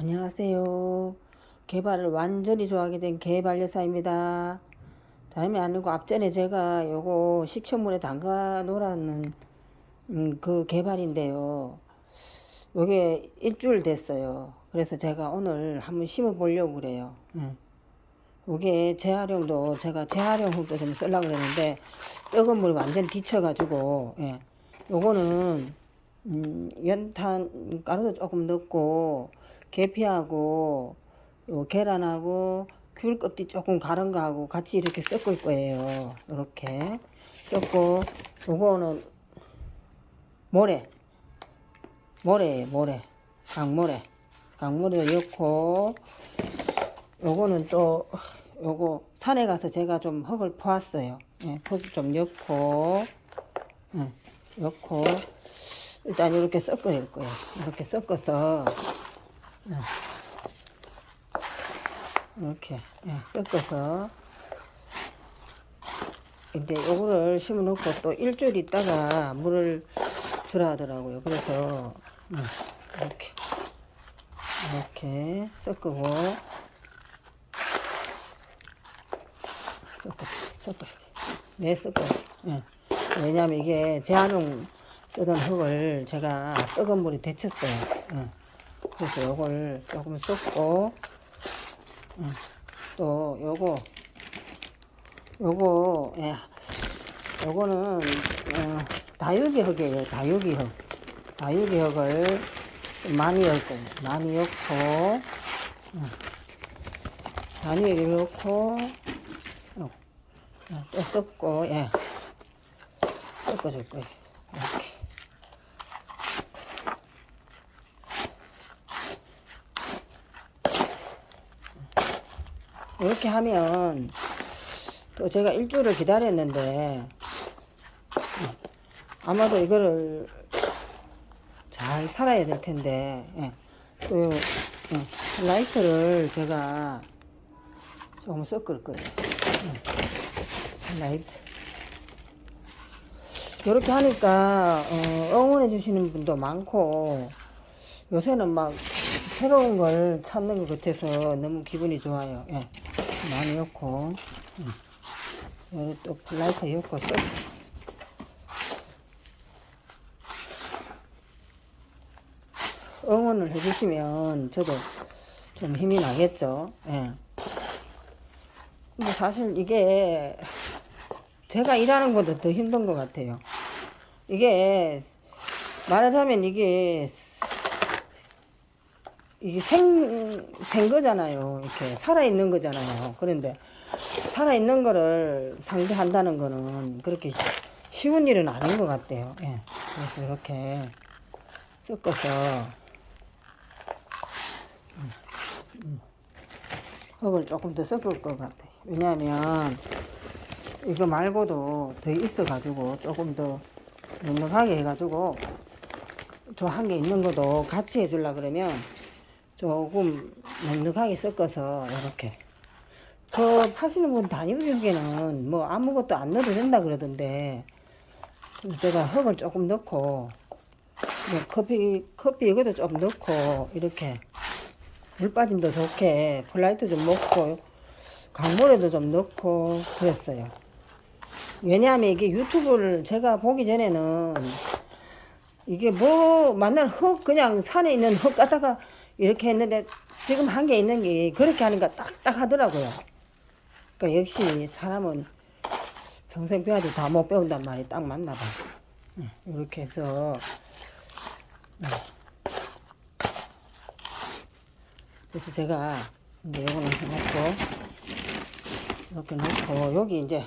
안녕하세요. 개발을 완전히 좋아하게 된 개발여사입니다. 다름이 아니고 앞전에 제가 요거 식초물에 담가 놓으라는 그 개발인데요. 요게 일주일 됐어요. 그래서 제가 오늘 한번 심어 보려고 그래요. 요게 재활용도 제가 재활용도 좀 쓰려고 그랬는데 뜨거운 물이 완전 뒤쳐가지고 요거는 연탄 가루도 조금 넣고 계피하고 요 계란하고 귤 껍질 조금 갈은 거하고 같이 이렇게 섞을 거예요. 이렇게 섞고 요거는 모래 모래 강모래도 넣고 요거는 또 요거 산에 가서 제가 좀 흙을 퍼왔어요. 흙 좀 넣고 넣고 일단 이렇게 섞어낼 거예요. 이렇게 섞어서 이렇게 섞어서 이제 요거를 심어 놓고 또 일주일 있다가 물을 주라 하더라고요. 그래서 이렇게 섞고 섞어야 돼. 왜 섞어야 돼? 왜냐면 이게 재활용 쓰던 흙을 제가 뜨거운 물에 데쳤어요. 그래서 요걸 조금 섞고 또 요거는 다육이 흙이에요. 다육이 흙을 많이 넣을 거예요. 많이 넣고 다육이 넣고 또 섞고 섞어줄 거예요. 이렇게 하면 또 제가 일주일을 기다렸는데 아마도 이거를 잘 살아야 될 텐데 또 라이트를 제가 조금 섞을 거예요. 라이트 이렇게 하니까 응원해 주시는 분도 많고 요새는 막 새로운 걸 찾는 것 같아서 너무 기분이 좋아요. 많이 넣고 또 라이트 넣고 응원을 해주시면 저도 좀 힘이 나겠죠. 근데 사실 이게 제가 일하는 것도 더 힘든 것 같아요. 이게 말하자면 이게 거잖아요. 이렇게 살아있는 거잖아요. 그런데 살아있는 거를 상대한다는 거는 그렇게 쉬운 일은 아닌 것 같아요. 그래서 이렇게 섞어서 흙을 조금 더 섞을 것 같아요. 왜냐하면 이거 말고도 더 있어가지고 조금 더 넉넉하게 해가지고 저 한 개 있는 것도 같이 해주려 그러면 조금 넉넉하게 섞어서 이렇게 그 파시는 분 다육이에는 뭐 아무것도 안 넣어도 된다 그러던데 제가 흙을 조금 넣고 뭐 커피 이것도 좀 넣고 이렇게 물 빠짐도 좋게 플라이트 좀 넣고 강물에도 좀 넣고 그랬어요. 왜냐하면 이게 유튜브를 제가 보기 전에는 이게 뭐 만날 흙 그냥 산에 있는 흙 갖다가 이렇게 했는데 지금 한 게 있는 게 그렇게 하니까 딱딱 하더라고요. 그러니까 역시 사람은 평생 배워도 다 못 배운단 말이 딱 맞나 봐. 이렇게 해서 그래서 제가 이제 요거는 넣고 이렇게 넣고 여기 이제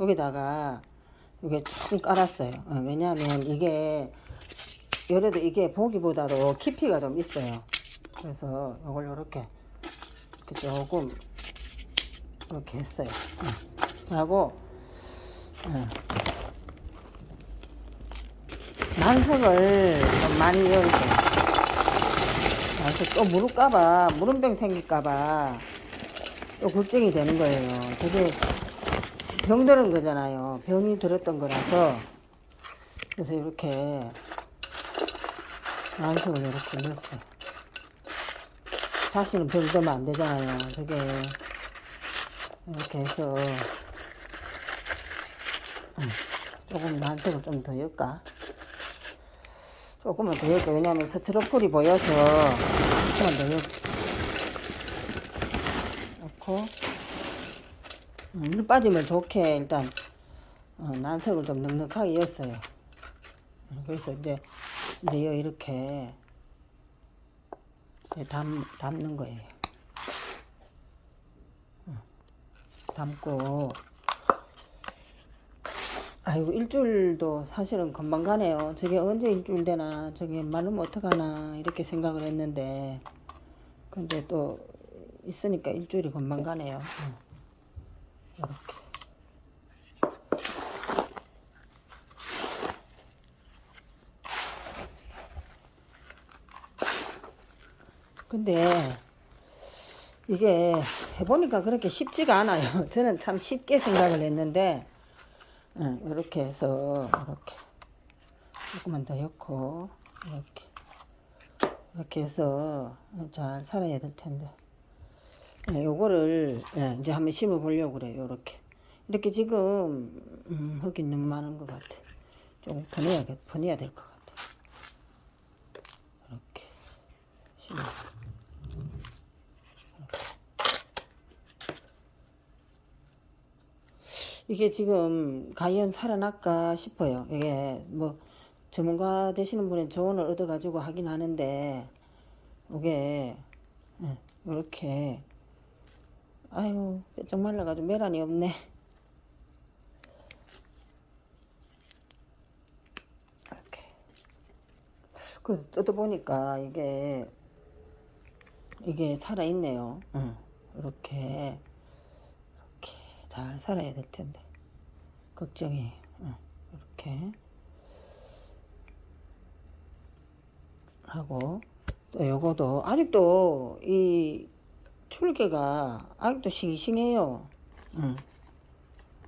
여기다가 이게 조금 깔았어요. 왜냐하면 이게 열에도 이게 보기보다도 깊이가 좀 있어요. 그래서 이걸 이렇게 조금 이렇게 했어요. 하고 난석을 좀 많이 넣을게요. 또 물을까봐 물음병 생길까봐 또 걱정이 되는 거예요. 되게 병들은 거잖아요. 병이 들었던 거라서. 그래서 이렇게 난석을 이렇게 넣었어요. 사실은 별 넣으면 안 되잖아요. 저게 이렇게 해서 조금 난색을 좀 더 넣을까? 조금만 더 넣을까? 왜냐면 스티로폴이 보여서 조금만 더 넣고 물 빠짐을 좋게 일단 난색을 좀 넉넉하게 넣었어요. 그래서 이제 이렇게 담는 거예요. 담고 아이고 일주일도 사실은 금방 가네요. 저게 언제 일주일 되나 저게 마르면 어떡하나 이렇게 생각을 했는데 근데 또 있으니까 일주일이 금방 가네요. 이렇게 근데 이게 해보니까 그렇게 쉽지가 않아요. 저는 참 쉽게 생각을 했는데 이렇게 해서 이렇게 조금만 더 넣고 이렇게 해서 잘 살아야 될 텐데 요거를 이제 한번 심어 보려고 그래요. 이렇게 지금 흙이 너무 많은 것 같아. 좀 버내야 될 것 같아. 이렇게 심어. 이게 지금 과연 살아날까 싶어요. 이게 뭐 전문가 되시는 분은 조언을 얻어가지고 하긴 하는데 이게 이렇게 아유 뼈쩍 말라가지고 메란이 없네. 이렇게 그래서 뜯어보니까 이게 살아있네요. 이렇게 잘 살아야 될 텐데 걱정이에요. 이렇게 하고 또 요거도 아직도 이 출계가 아직도 싱싱해요.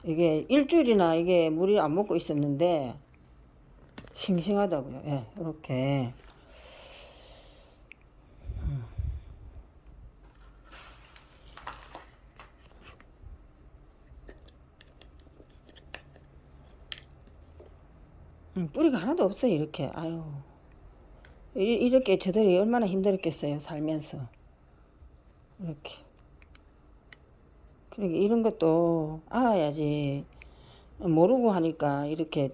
이게 일주일이나 이게 물이 안 먹고 있었는데 싱싱하다고요. 예, 이렇게 뿌리가 하나도 없어요. 이렇게 아유 이렇게 저들이 얼마나 힘들었겠어요. 살면서 이렇게 그러니까 이런 것도 알아야지 모르고 하니까 이렇게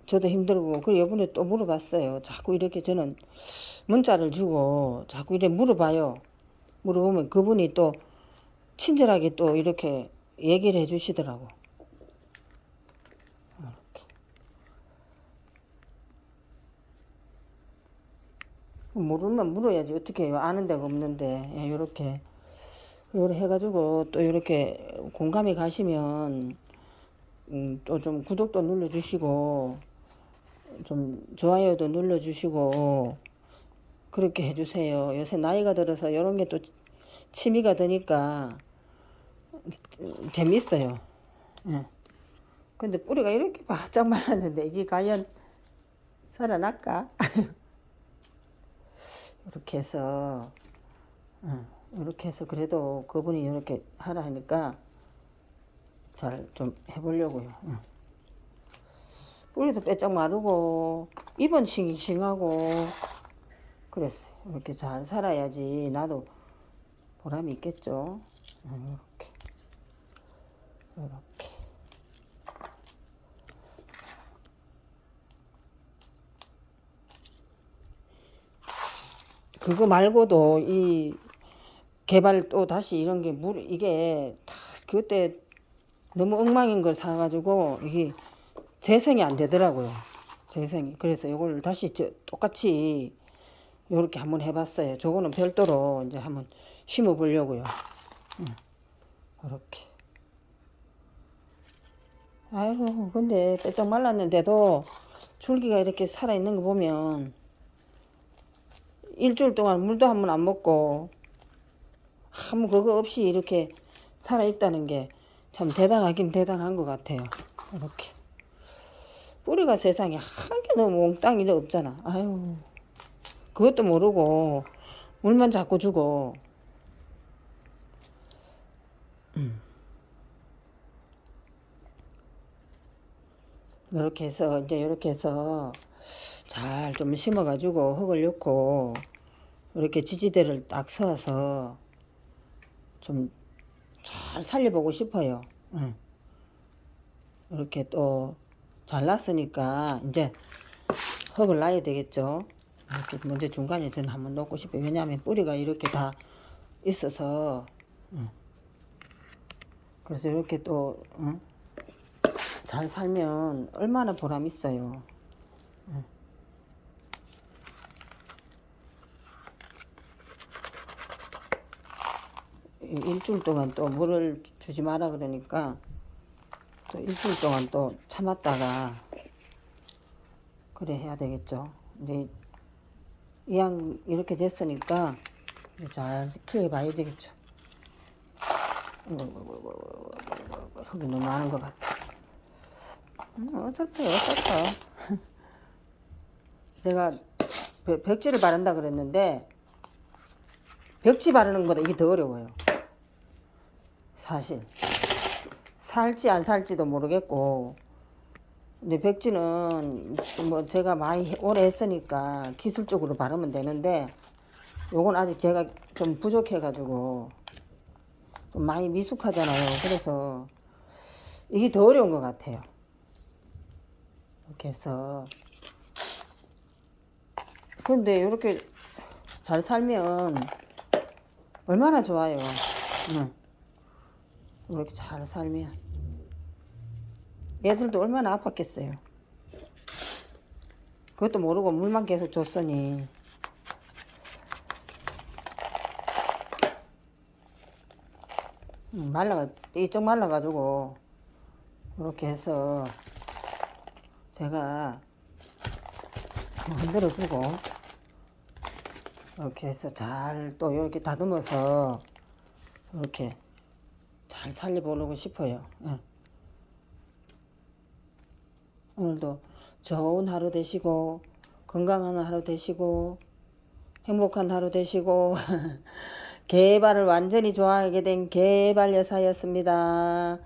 저도 힘들고 그리고 이번에 또 물어봤어요. 자꾸 이렇게 저는 문자를 주고 자꾸 이렇게 물어봐요. 물어보면 그분이 또 친절하게 또 이렇게 얘기를 해 주시더라고. 이렇게. 모르면 물어야지 어떻게 해요. 아는 데가 없는데 이렇게 요래 해가지고 또 이렇게 공감이 가시면 또 좀 구독도 눌러주시고 좀 좋아요도 눌러주시고 그렇게 해주세요. 요새 나이가 들어서 이런 게 또 취미가 되니까 재밌어요. 예. 근데 뿌리가 이렇게 바짝 말랐는데 이게 과연 살아날까? 이렇게 해서 이렇게 해서 그래도 그분이 이렇게 하라 하니까 잘 좀 해보려고요. 뿌리도 빼짝 마르고 입은 싱싱하고 그랬어요. 이렇게 잘 살아야지 나도 보람이 있겠죠. 이렇게 그거 말고도 이 개발 또 다시 이런 게 이게 다 그때 너무 엉망인 걸 사가지고 이게 재생이 안 되더라고요. 재생이. 그래서 이걸 다시 똑같이 요렇게 한번 해봤어요. 저거는 별도로 이제 한번 심어 보려고요. 이렇게. 아이고, 근데 빼짝 말랐는데도 줄기가 이렇게 살아있는 거 보면 일주일 동안 물도 한 번 안 먹고 아무 그거 없이 이렇게 살아있다는 게 참 대단하긴 대단한 것 같아요. 이렇게. 뿌리가 세상에 한 개 너무 몽땅 이래 없잖아. 아유, 그것도 모르고 물만 자꾸 주고 이렇게 해서 이제 이렇게 해서 잘 좀 심어가지고 흙을 넣고 이렇게 지지대를 딱 세워서 좀 잘 살려보고 싶어요. 이렇게 또 잘났으니까 이제 흙을 놔야 되겠죠. 이렇게 먼저 중간에 저는 한번 놓고 싶어요. 왜냐하면 뿌리가 이렇게 다 있어서. 그래서 이렇게 또 잘 살면 얼마나 보람 있어요. 일주일 동안 또 물을 주지 마라 그러니까 또 일주일 동안 또 참았다가 그래 해야 되겠죠. 이제 이왕 이렇게 됐으니까 잘 키워봐야 되겠죠. 흙이 너무 많은 것 같아. 어설퍼요, 어설퍼. 제가 벽지를 바른다 그랬는데 벽지 바르는 것보다 이게 더 어려워요. 사실 살지 안 살지도 모르겠고, 근데 벽지는 뭐 제가 많이 오래 했으니까 기술적으로 바르면 되는데 요건 아직 제가 좀 부족해가지고 좀 많이 미숙하잖아요. 그래서 이게 더 어려운 것 같아요. 이렇게 해서. 그런데 이렇게 잘 살면 얼마나 좋아요. 이렇게 잘 살면 얘들도 얼마나 아팠겠어요. 그것도 모르고 물만 계속 줬으니. 삐쩍 말라가지고 이렇게 해서 제가 흔들어주고 이렇게 해서 잘 또 이렇게 다듬어서 이렇게 잘 살려보려고 싶어요. 오늘도 좋은 하루 되시고 건강한 하루 되시고 행복한 하루 되시고 개발을 완전히 좋아하게 된 개발 여사였습니다.